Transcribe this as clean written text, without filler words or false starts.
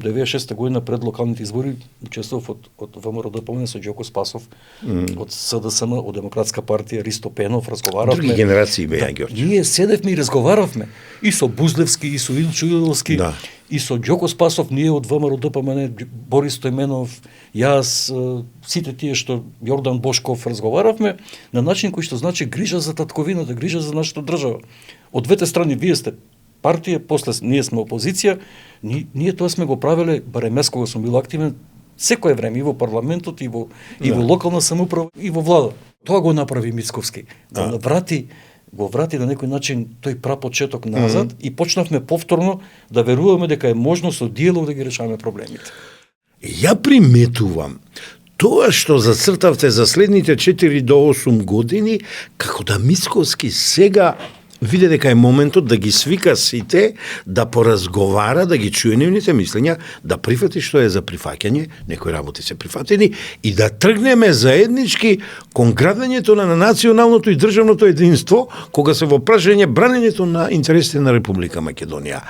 96 година пред локалните избори учествував од ВМРО ДПМН со Ѓоко Спасов, од СДСМ, од Демократска партија, Ристо Пенов, разговаравме. Други генерации беа, Ѓорче. Ние седевме и разговаравме и со Бузлевски, и со Илчо Иловски, и со Ѓоко Спасов, ние од ВМРО ДПМН, Борис Стојменов, јас, сите тие што Јордан Бошков разговаравме на начин кој што значи грижа за татковината, грижа за нашата држава. Од двете страни вие сте партија, после ние сме опозиција, ние тоа сме го правеле, барем јас кога сум бил активен, секое време и во парламентот, и во локална самоуправа, и во влада. Тоа го направи Мицковски. Го врати на некој начин тој прапочеток назад и почнавме повторно да веруваме дека е можно со диалог да ги решаваме проблемите. Ја приметувам тоа што зацртавте за следните 4 до 8 години, како да Мицковски сега виде дека е моментот да ги свика сите, да поразговара, да ги чуе нивните мислења, да прифати што е за прифаќање, некои работи се прифатени, и да тргнеме заеднички кон градењето на националното и државното единство, кога се во прашање бранењето на интересите на Република Македонија.